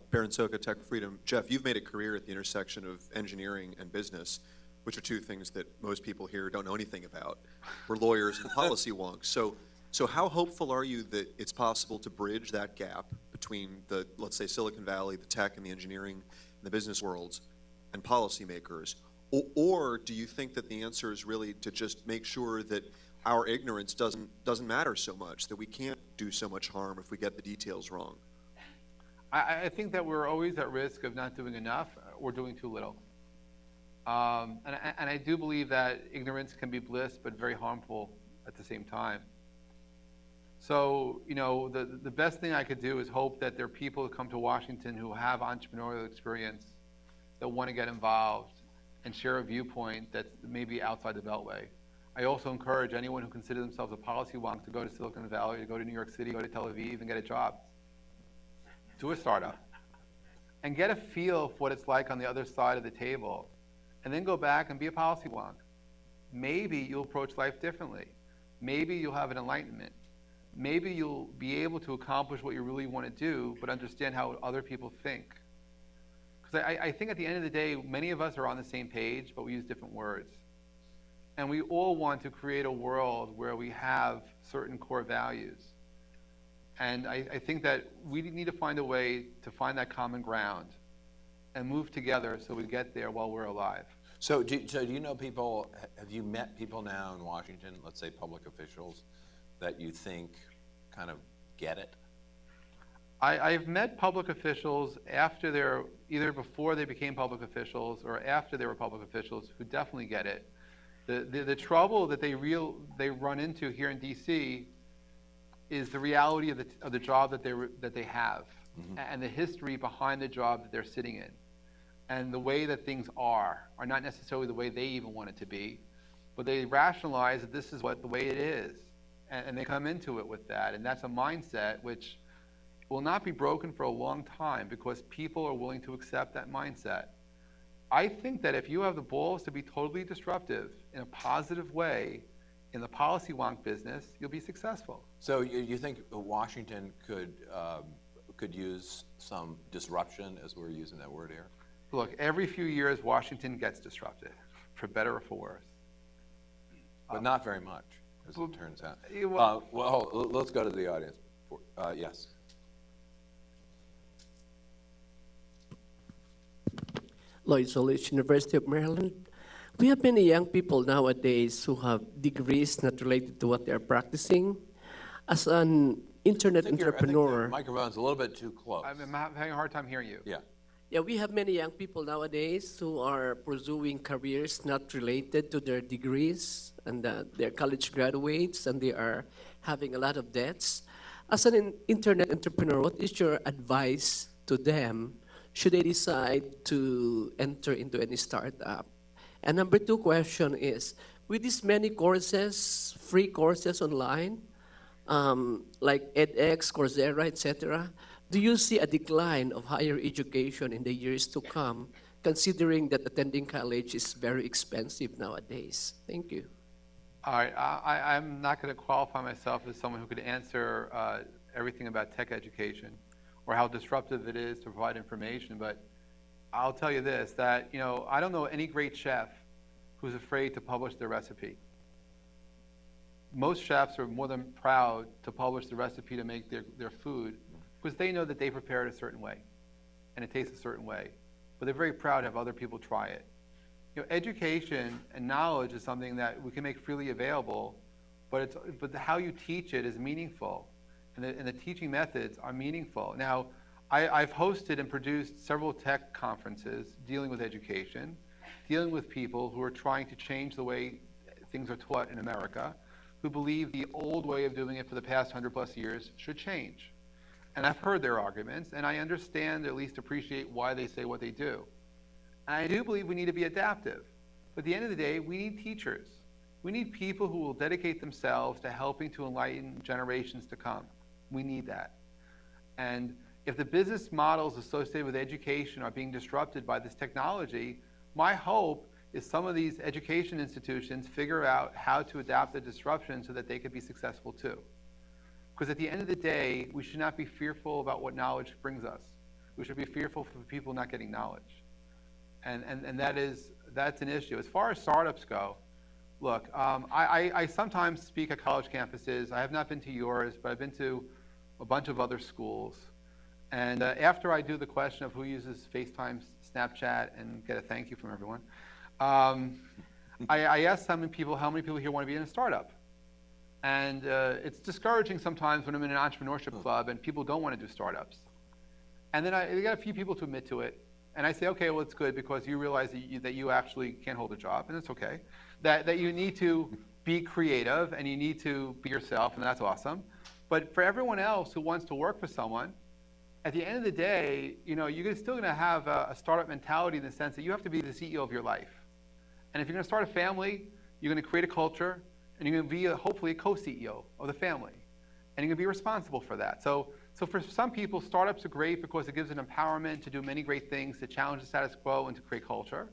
S3: Baron Soka, Tech Freedom. Jeff, you've made a career at the intersection of engineering and business, which are two things that most people here don't know anything about. We're lawyers and policy wonks. So how hopeful are you that it's possible to bridge that gap between the, let's say, Silicon Valley, the tech and the engineering and the business worlds, and policymakers? Or do you think that the answer is really to just make sure that our ignorance doesn't matter so much, that we can't do so much harm if we get the details wrong?
S2: I think that we're always at risk of not doing enough or doing too little. And I do believe that ignorance can be bliss, but very harmful at the same time. So, you know, the best thing I could do is hope that there are people who come to Washington who have entrepreneurial experience that want to get involved and share a viewpoint that's maybe outside the Beltway. I also encourage anyone who considers themselves a policy wonk to go to Silicon Valley, to go to New York City, go to Tel Aviv, and get a job. Do a startup. And get a feel for what it's like on the other side of the table. And then go back and be a policy wonk. Maybe you'll approach life differently. Maybe you'll have an enlightenment. Maybe you'll be able to accomplish what you really want to do, but understand how other people think. Because I think at the end of the day, many of us are on the same page, but we use different words. And we all want to create a world where we have certain core values. And I think that we need to find a way to find that common ground and move together so we get there while we're alive.
S1: So do you know people, have you met people now in Washington, let's say public officials, that you think kind of get it?
S2: I've met public officials after either before they became public officials or after they were public officials who definitely get it. The trouble that they run into here in DC is the reality of the job that they have, and the history behind the job that they're sitting in, and the way that things are not necessarily the way they even want it to be, but they rationalize that this is the way it is, and they come into it with that, and that's a mindset which will not be broken for a long time because people are willing to accept that mindset. I think that if you have the balls to be totally disruptive in a positive way in the policy wonk business, you'll be successful.
S1: So you think Washington could use some disruption, as we're using that word here?
S2: Look, every few years, Washington gets disrupted, for better or for worse.
S1: But not very much, as it turns out.
S2: Well,
S1: Let's go to the audience. Yes.
S4: Lloyd Solich, University of Maryland. We have many young people nowadays who have degrees not related to what they are practicing. As an internet entrepreneur,
S1: The microphone's a little bit too close.
S2: I'm having a hard time hearing you.
S1: Yeah.
S4: Yeah, we have many young people nowadays who are pursuing careers not related to their degrees, and they're college graduates, and they are having a lot of debts. As an internet entrepreneur, what is your advice to them should they decide to enter into any startup? And number two question is, with these many courses, free courses online, like edX, Coursera, etc., do you see a decline of higher education in the years to come, considering that attending college is very expensive nowadays? Thank you.
S2: All right, I'm not going to qualify myself as someone who could answer everything about tech education or how disruptive it is to provide information, but I'll tell you this, that I don't know any great chef who's afraid to publish their recipe. Most chefs are more than proud to publish the recipe to make their food because they know that they prepare it a certain way and it tastes a certain way, but they're very proud to have other people try it. Education and knowledge is something that we can make freely available, but how you teach it is meaningful, and the teaching methods are meaningful. Now, I've hosted and produced several tech conferences dealing with education, dealing with people who are trying to change the way things are taught in America, who believe the old way of doing it for the past 100+ years should change. And I've heard their arguments, and I understand, at least appreciate why they say what they do. And I do believe we need to be adaptive. But at the end of the day, we need teachers. We need people who will dedicate themselves to helping to enlighten generations to come. We need that. And if the business models associated with education are being disrupted by this technology, my hope is some of these education institutions figure out how to adapt the disruption so that they could be successful too. Because at the end of the day, we should not be fearful about what knowledge brings us. We should be fearful for people not getting knowledge. And that's an issue. As far as startups go, look, I sometimes speak at college campuses. I have not been to yours, but I've been to a bunch of other schools. And after I do the question of who uses FaceTime, Snapchat, and get a thank you from everyone, I ask how many people here want to be in a startup. And it's discouraging sometimes when I'm in an entrepreneurship club and people don't want to do startups. And then I got a few people to admit to it. And I say, okay, well, it's good because you realize that you actually can't hold a job, and it's okay. That you need to be creative and you need to be yourself, and that's awesome. But for everyone else who wants to work for someone, at the end of the day, you're still going to have a startup mentality in the sense that you have to be the CEO of your life. And if you're going to start a family, you're going to create a culture, and you're going to be hopefully a co-CEO of the family. And you're going to be responsible for that. So for some people, startups are great because it gives an empowerment to do many great things, to challenge the status quo and to create culture.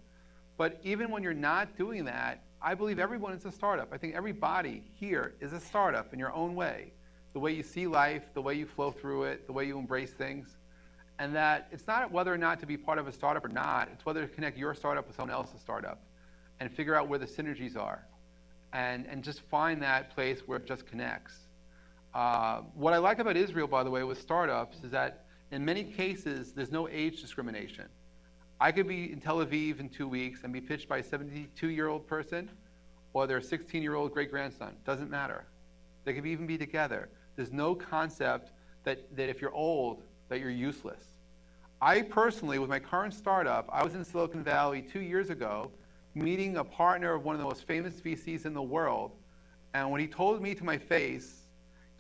S2: But even when you're not doing that, I believe everyone is a startup. I think everybody here is a startup in your own way. The way you see life, the way you flow through it, the way you embrace things. And that it's not whether or not to be part of a startup or not, it's whether to connect your startup with someone else's startup and figure out where the synergies are and just find that place where it just connects. What I like about Israel, by the way, with startups is that in many cases, there's no age discrimination. I could be in Tel Aviv in 2 weeks and be pitched by a 72-year-old person or their 16-year-old great-grandson. Doesn't matter. They could even be together. There's no concept that if you're old, that you're useless. I personally, with my current startup, I was in Silicon Valley 2 years ago, meeting a partner of one of the most famous VCs in the world. And when he told me to my face,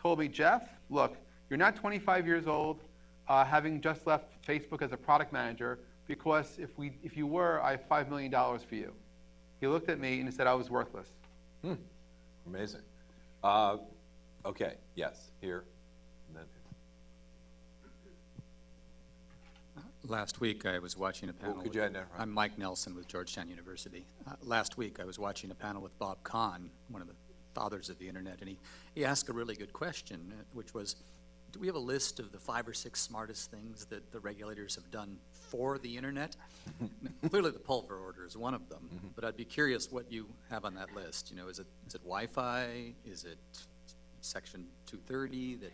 S2: told me, Jeff, look, you're not 25 years old, having just left Facebook as a product manager, because if you were, I have $5 million for you. He looked at me and he said I was worthless.
S1: Amazing. Okay, yes, here. And then
S5: Last week, I was watching a panel.
S1: could you identify?
S5: I'm Mike Nelson with Georgetown University. Last week, I was watching a panel with Bob Kahn, one of the fathers of the internet, and he asked a really good question, which was, do we have a list of the 5 or 6 smartest things that the regulators have done for the internet? Clearly, the Pulver Order is one of them, but I'd be curious what you have on that list. Is it Wi-Fi? Is it Section 230 that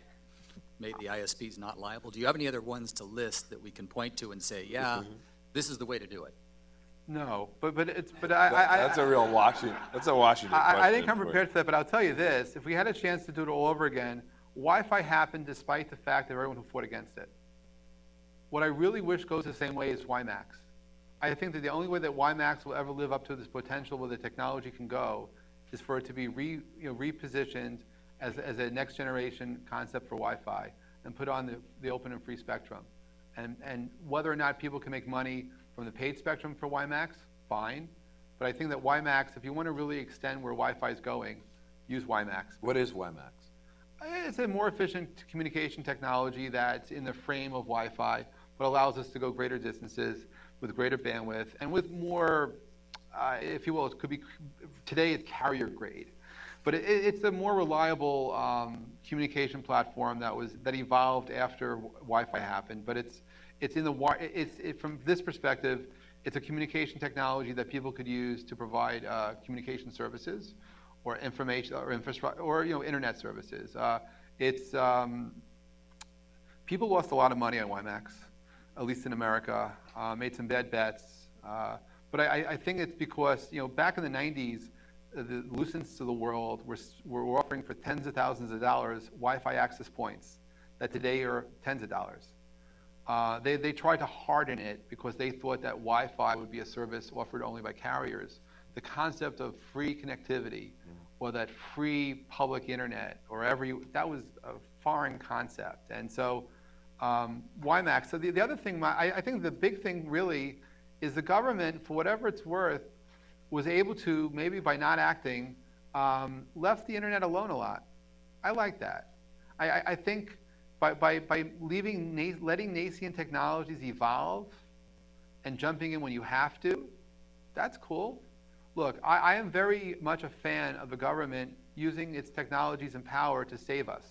S5: made the ISPs not liable? Do you have any other ones to list that we can point to and say, yeah, this is the way to do it?
S2: No, but
S1: that's a real Washington. That's a Washington question.
S2: I didn't come prepared for that, but I'll tell you this: if we had a chance to do it all over again, Wi-Fi happened despite the fact that everyone who fought against it. What I really wish goes the same way is WiMAX. I think that the only way that WiMAX will ever live up to this potential where the technology can go is for it to be repositioned as a next generation concept for Wi-Fi and put on the open and free spectrum. And whether or not people can make money from the paid spectrum for WiMAX, fine. But I think that WiMAX, if you want to really extend where Wi-Fi is going, use WiMAX.
S1: What is WiMAX?
S2: It's a more efficient communication technology that's in the frame of Wi-Fi, but allows us to go greater distances with greater bandwidth and with more, if you will, it could be, today it's carrier grade. But it's a more reliable communication platform that evolved after Wi-Fi happened. But from this perspective, it's a communication technology that people could use to provide communication services, or information, or infrastructure, or internet services. People lost a lot of money on WiMAX, at least in America. Made some bad bets. But I think it's because back in the 90s, the Lucents of the world were offering for tens of thousands of dollars Wi-Fi access points that today are tens of dollars. They tried to harden it because they thought that Wi-Fi would be a service offered only by carriers. The concept of free connectivity, or that free public internet, that was a foreign concept. And so WiMAX, so the other thing, I think the big thing really is the government, for whatever it's worth, was able to, maybe by not acting, left the internet alone a lot. I like that. I think by letting nascent technologies evolve and jumping in when you have to, that's cool. Look, I am very much a fan of the government using its technologies and power to save us.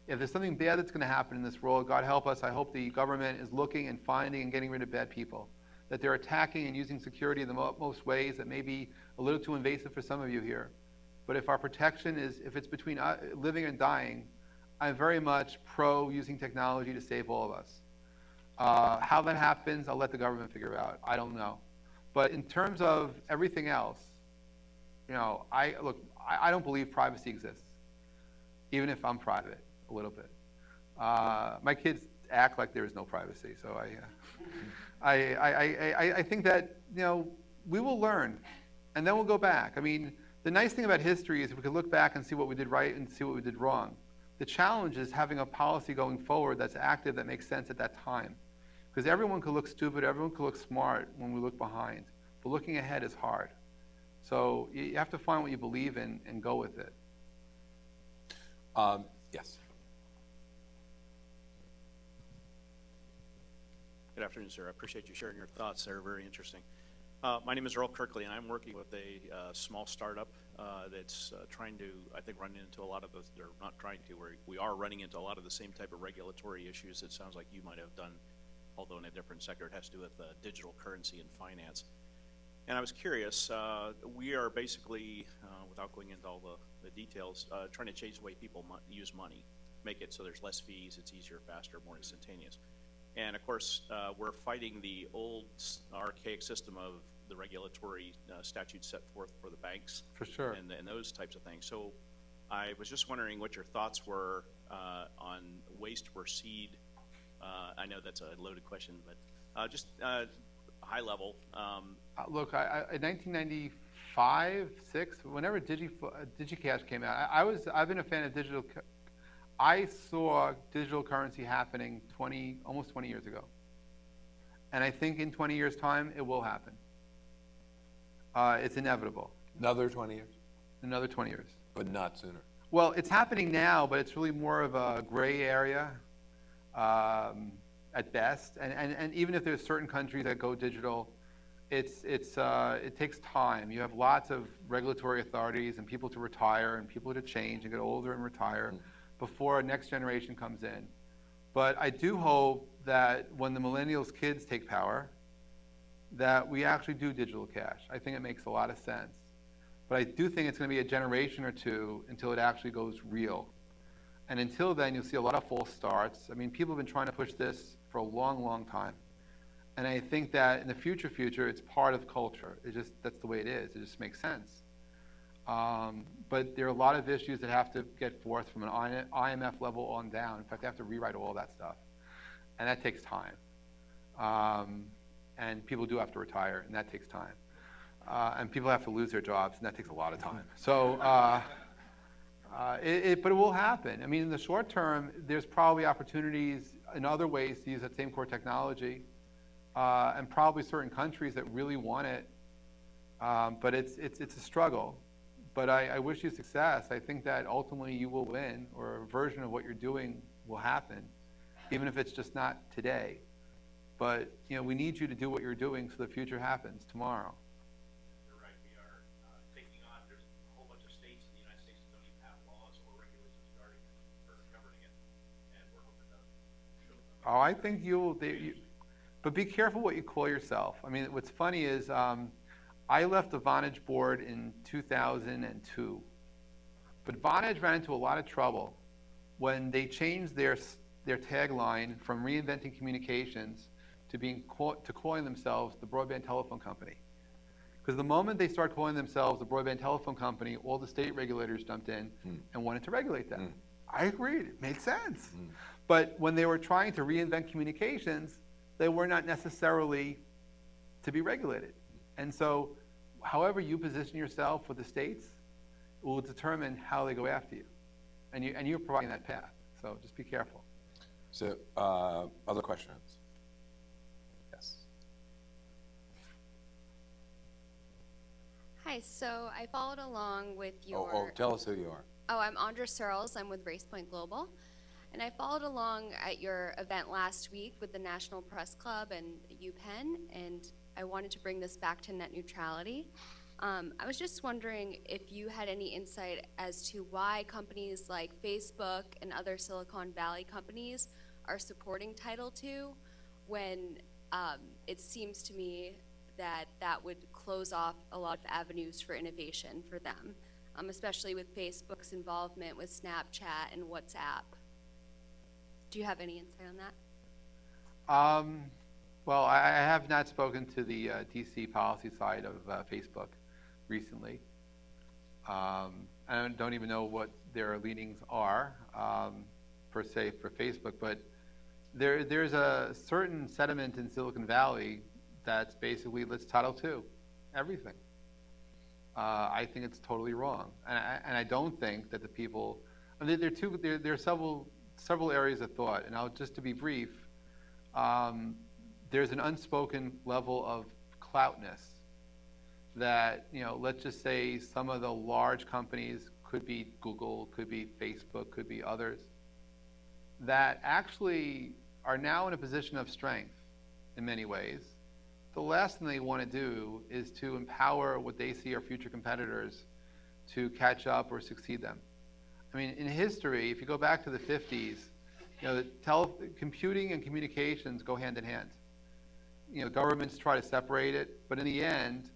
S2: If there's something bad that's going to happen in this world, God help us, I hope the government is looking and finding and getting rid of bad people. That they're attacking and using security in the most ways that may be a little too invasive for some of you here. But if our protection if it's between living and dying, I'm very much pro using technology to save all of us. How that happens, I'll let the government figure out. I don't know. But in terms of everything else, I don't believe privacy exists, even if I'm private a little bit. My kids act like there is no privacy, so I think that we will learn, and then we'll go back. I mean, the nice thing about history is we can look back and see what we did right and see what we did wrong. The challenge is having a policy going forward that's active, that makes sense at that time. Because everyone could look stupid, everyone could look smart when we look behind. But looking ahead is hard. So you have to find what you believe in and go with it.
S1: Yes.
S6: Good afternoon, sir. I appreciate you sharing your thoughts. They're very interesting. My name is Earl Kirkley, and I'm working with a small startup that's trying to, I think, run into a lot of they're not trying to, we are running into a lot of the same type of regulatory issues it sounds like you might have done, although in a different sector. It has to do with digital currency and finance. And I was curious, we are basically, without going into all the details, trying to change the way people use money, make it so there's less fees, it's easier, faster, more instantaneous. And of course, we're fighting the old archaic system of the regulatory statutes set forth for the banks.
S2: For sure.
S6: And those types of things. So I was just wondering what your thoughts were on ways to proceed. I know that's a loaded question, but just high level.
S2: Look, in 1995, 6, whenever DigiCash came out, I've been a fan of digital. I saw digital currency happening almost 20 years ago. And I think in 20 years' time, it will happen. It's inevitable.
S1: Another 20 years?
S2: Another 20 years.
S1: But not sooner.
S2: Well, it's happening now, but it's really more of a gray area at best. And even if there's certain countries that go digital, it takes time. You have lots of regulatory authorities and people to retire and people to change and get older and retire before a next generation comes in. But I do hope that when the millennials' kids take power, that we actually do digital cash. I think it makes a lot of sense. But I do think it's going to be a generation or two until it actually goes real. And until then, you'll see a lot of false starts. I mean, people have been trying to push this for a long, long time. And I think that in the future, it's part of culture. That's the way it is. It just makes sense. But there are a lot of issues that have to get forth from an IMF level on down. In fact, they have to rewrite all that stuff. And that takes time. And people do have to retire, and that takes time. And people have to lose their jobs, and that takes a lot of time. So, but it will happen. I mean, in the short term, there's probably opportunities in other ways to use that same core technology, and probably certain countries that really want it. But it's a struggle. But I wish you success. I think that ultimately you will win, or a version of what you're doing will happen, even if it's just not today. But we need you to do what you're doing so the future happens tomorrow.
S6: You're right. We are taking on. There's a whole bunch of states in the United States that don't even have laws or regulations starting for governing it, and we're hoping to show them.
S2: Oh, I think but be careful what you call yourself. I mean, what's funny is I left the Vonage board in 2002, but Vonage ran into a lot of trouble when they changed their tagline from reinventing communications to calling themselves the broadband telephone company. Because the moment they start calling themselves the broadband telephone company, all the state regulators jumped in and wanted to regulate them. I agreed, it made sense. But when they were trying to reinvent communications, they were not necessarily to be regulated. And so, however you position yourself with the states will determine how they go after you. And you're providing that path. So just be careful.
S1: So, other questions? Yes.
S7: Hi, so I followed along with your...
S1: Oh, tell us who you are.
S7: Oh, I'm Andra Searles. I'm with RacePoint Global. And I followed along at your event last week with the National Press Club and UPenn, and I wanted to bring this back to net neutrality. I was just wondering if you had any insight as to why companies like Facebook and other Silicon Valley companies are supporting Title II when it seems to me that that would close off a lot of avenues for innovation for them, especially with Facebook's involvement with Snapchat and WhatsApp. Do you have any insight on that?
S2: Well, I have not spoken to the DC policy side of Facebook recently. I don't even know what their leanings are, per se, for Facebook, but there's a certain sentiment in Silicon Valley that's basically, let's Title II, everything. I think it's totally wrong. And I don't think that the people, I mean, there are several areas of thought, and just to be brief, there's an unspoken level of cloutness that, let's just say some of the large companies, could be Google, could be Facebook, could be others, that actually are now in a position of strength in many ways. The last thing they want to do is to empower what they see are future competitors to catch up or succeed them. I mean, in history, if you go back to the 50s, computing and communications go hand in hand. Governments try to separate it, but in the end,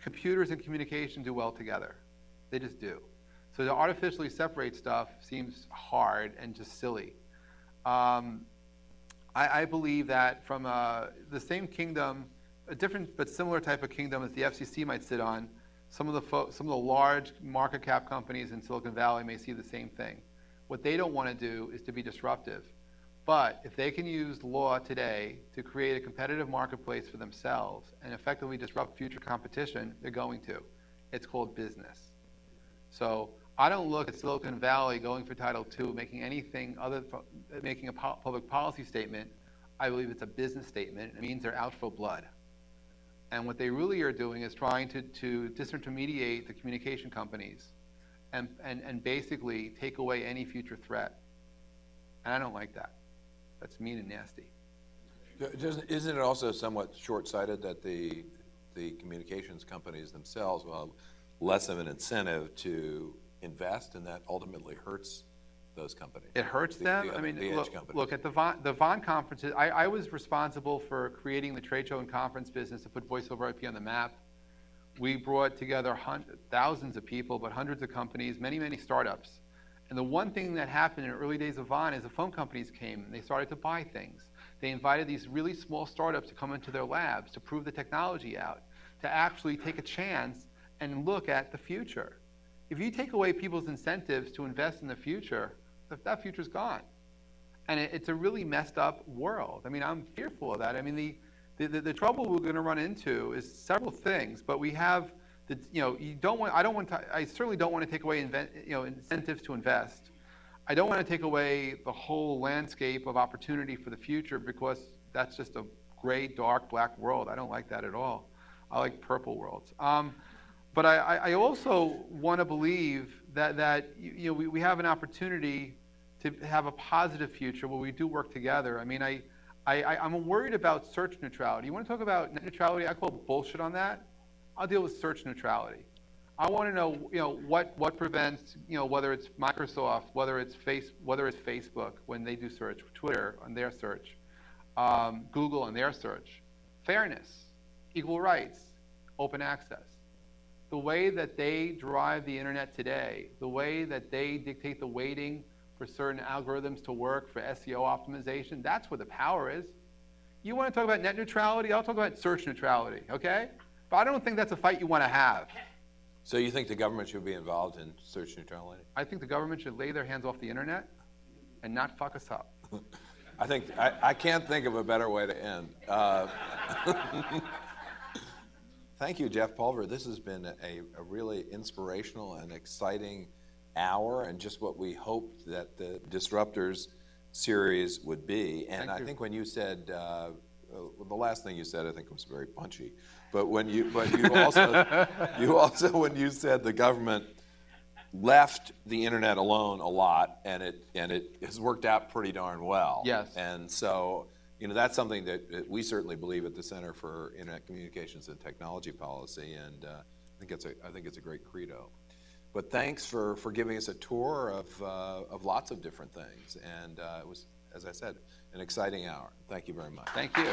S2: computers and communication do well together. They just do. So to artificially separate stuff seems hard and just silly. I believe that from the same kingdom, a different but similar type of kingdom as the FCC might sit on, some of the large market cap companies in Silicon Valley may see the same thing. What they don't want to do is to be disruptive. But if they can use law today to create a competitive marketplace for themselves and effectively disrupt future competition, they're going to. It's called business. So I don't look at Silicon Valley going for Title II, making anything other than making a public policy statement. I believe it's a business statement. It means they're out for blood. And what they really are doing is trying to disintermediate the communication companies and basically take away any future threat. And I don't like that. That's mean and nasty.
S1: Isn't it also somewhat short-sighted that the communications companies themselves will have less of an incentive to invest, and that ultimately hurts those companies?
S2: It hurts them? I mean, look at the VON conferences. I was responsible for creating the trade show and conference business to put voice over IP on the map. We brought together thousands of people, but hundreds of companies, many, many startups. And the one thing that happened in the early days of VON is the phone companies came and they started to buy things. They invited these really small startups to come into their labs to prove the technology out, to actually take a chance and look at the future. If you take away people's incentives to invest in the future, that future's gone. And it's a really messed up world. I mean, I'm fearful of that. I mean, the trouble we're going to run into is several things, but we have I certainly don't want to take away incentives to invest. I don't want to take away the whole landscape of opportunity for the future, because that's just a gray, dark, black world. I don't like that at all. I like purple worlds. But I also want to believe that we have an opportunity to have a positive future where we do work together. I mean, I'm worried about search neutrality. You want to talk about net neutrality? I call bullshit on that. I'll deal with search neutrality. I want to know, what prevents, whether it's Microsoft, whether it's Facebook when they do search, Twitter on their search, Google on their search. Fairness, equal rights, open access. The way that they drive the internet today, the way that they dictate the weighting for certain algorithms to work for SEO optimization, that's where the power is. You want to talk about net neutrality? I'll talk about search neutrality, okay? But I don't think that's a fight you want to have.
S1: So you think the government should be involved in search neutrality?
S2: I think the government should lay their hands off the internet and not fuck us up.
S1: I can't think of a better way to end. Thank you, Jeff Pulver. This has been a really inspirational and exciting hour, and just what we hoped that the Disruptors series would be. And I think when you said, the last thing you said, I think was very punchy. But you also when you said the government left the internet alone a lot, and it has worked out pretty darn well.
S2: Yes.
S1: And so, that's something that we certainly believe at the Center for Internet Communications and Technology Policy, and I think it's a great credo. But thanks for giving us a tour of lots of different things, and it was, as I said, an exciting hour. Thank you very much.
S2: Thank you.